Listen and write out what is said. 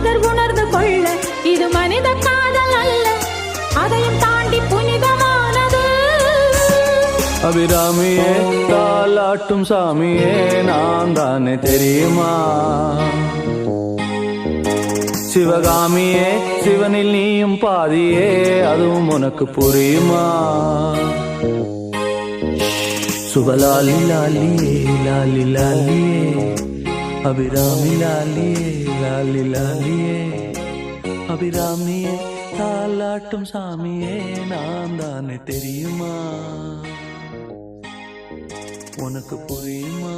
மனிதர் உணர்ந்து கொள்ள இது மனித காதல் அல்ல, அதையும் தாண்டி புனிதமானது. அபிராமியே தாலாட்டும் சாமியே நான் தானே தெரியுமா? சிவகாமியே சிவனில் நீயும் பாதியே அதுவும் உனக்கு புரியுமா? சுபலாலி லாலியே லாலி லாலியே அபிராமி லாலியே லாலி லாலியே அபிராமியே தாலாட்டும் சாமியே நான் தானே தெரியுமா? உனக்கு புரியுமா?